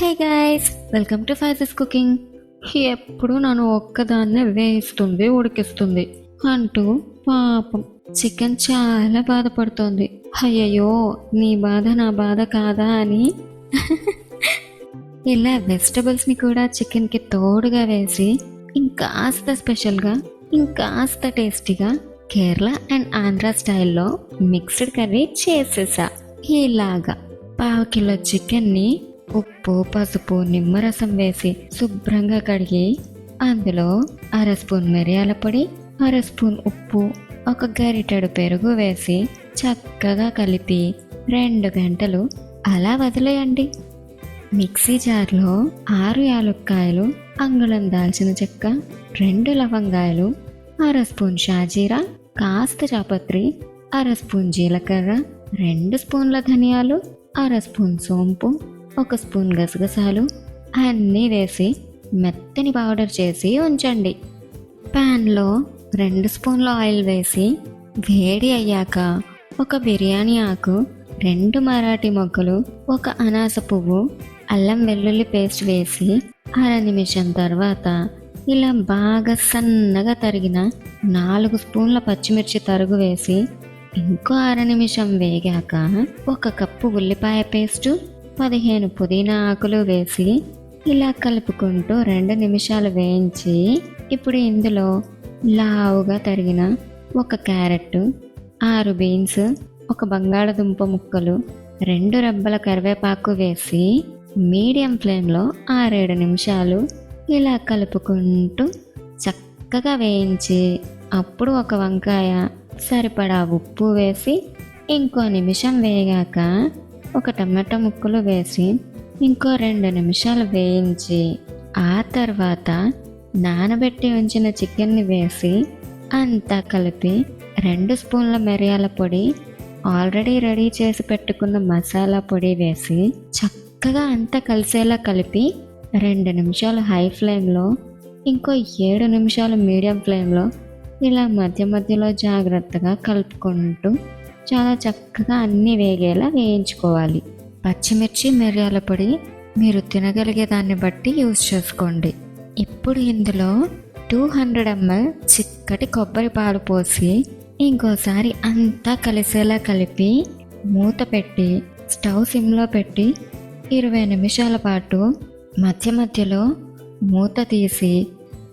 Hey guys, welcome to ఫైజెస్ cooking. ఎప్పుడు నన్ను ఒక్కదాన్నే వేయిస్తుంది, ఉడికిస్తుంది అంటూ పాపం చికెన్ చాలా బాధపడుతోంది. అయ్యయ్యో, నీ బాధ నా బాధ కాదా అని ఇలా వెజిటబుల్స్ ని కూడా చికెన్ కి తోడుగా వేసి ఇంకాస్త స్పెషల్గా, ఇంకాస్త టేస్టీగా కేరళ అండ్ ఆంధ్ర స్టైల్లో మిక్స్డ్ కర్రీ చేసేసా. ఇలాగా 1/2 కిలో చికెన్ని ఉప్పు, పసుపు, నిమ్మరసం వేసి శుభ్రంగా కడిగి అందులో 1/2 స్పూన్ మిరియాల పొడి, 1/2 స్పూన్ ఉప్పు, 1 గరిటెడు పెరుగు వేసి చక్కగా కలిపి 2 గంటలు అలా వదిలేయండి. మిక్సీ జార్లో 6 యాలక్కాయలు, అంగుళం దాల్చిన చెక్క, 2 లవంగాయలు, 1/2 స్పూన్ షాజీరా, కాస్త చాపత్రి, 1/2 స్పూన్ జీలకర్ర, 2 స్పూన్ల ధనియాలు, 1/2 స్పూన్ సోంపు, 1 స్పూన్ గసగసాలు అన్నీ వేసి మెత్తని పౌడర్ చేసి ఉంచండి. ప్యాన్లో 2 స్పూన్ల ఆయిల్ వేసి వేడి అయ్యాక 1 బిర్యానీ ఆకు, 2 మరాఠీ మొగ్గలు, 1 అనాస పువ్వు, అల్లం వెల్లుల్లి పేస్ట్ వేసి 1/2 నిమిషం తర్వాత ఇలా బాగా సన్నగా తరిగిన 4 స్పూన్ల పచ్చిమిర్చి తరుగు వేసి ఇంకో 1/2 నిమిషం వేగాక 1 కప్పు ఉల్లిపాయ పేస్టు, 15 పుదీనా ఆకులు వేసి ఇలా కలుపుకుంటూ 2 నిమిషాలు వేయించి ఇప్పుడు ఇందులో లావుగా తరిగిన 1 క్యారెట్, 6 బీన్స్, 1 బంగాళదుంప ముక్కలు, 2 రెబ్బల కరివేపాకు వేసి మీడియం ఫ్లేమ్లో 6-7 నిమిషాలు ఇలా కలుపుకుంటూ చక్కగా వేయించి అప్పుడు 1 వంకాయ, సరిపడా ఉప్పు వేసి ఇంకో నిమిషం వేగాక 1 టమాటా ముక్కలు వేసి ఇంకో 2 నిమిషాలు వేయించి ఆ తర్వాత నానబెట్టి ఉంచిన చికెన్ని వేసి అంతా కలిపి 2 స్పూన్ల మిరియాల పొడి, ఆల్రెడీ రెడీ చేసి పెట్టుకున్న మసాలా పొడి వేసి చక్కగా అంతా కలిసేలా కలిపి 2 నిమిషాలు హై ఫ్లేమ్లో, ఇంకో 7 నిమిషాలు మీడియం ఫ్లేమ్లో ఇలా మధ్య మధ్యలో జాగ్రత్తగా కలుపుకుంటూ చాలా చక్కగా అన్నీ వేగేలా వేయించుకోవాలి. పచ్చిమిర్చి, మిరియాల పొడి మీరు తినగలిగే దాన్ని బట్టి యూజ్ చేసుకోండి. ఇప్పుడు ఇందులో 200 ml చిక్కటి కొబ్బరి పాలు పోసి ఇంకోసారి అంతా కలిసేలా కలిపి మూత పెట్టి స్టవ్ సిమ్లో పెట్టి 20 నిమిషాల పాటు మధ్య మధ్యలో మూత తీసి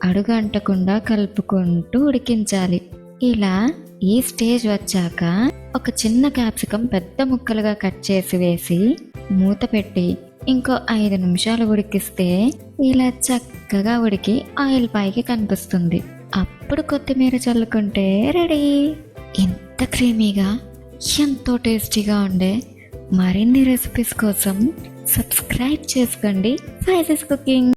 అడుగు అంటకుండా కలుపుకుంటూ ఉడికించాలి. ఇలా ఈ స్టేజ్ వచ్చాక 1 చిన్న క్యాప్సికం పెద్ద ముక్కలుగా కట్ చేసి వేసి మూత పెట్టి ఇంకో 5 నిమిషాలు ఉడికిస్తే ఇలా చక్కగా ఉడికి ఆయిల్ పైకి కనిపిస్తుంది. అప్పుడు కొత్తిమీర చల్లుకుంటే రెడీ. ఇంత క్రీమీగా, ఎంతో టేస్టీగా ఉండే మరిన్ని రెసిపీస్ కోసం సబ్స్క్రైబ్ చేసుకోండి ఫైజెస్ కుకింగ్.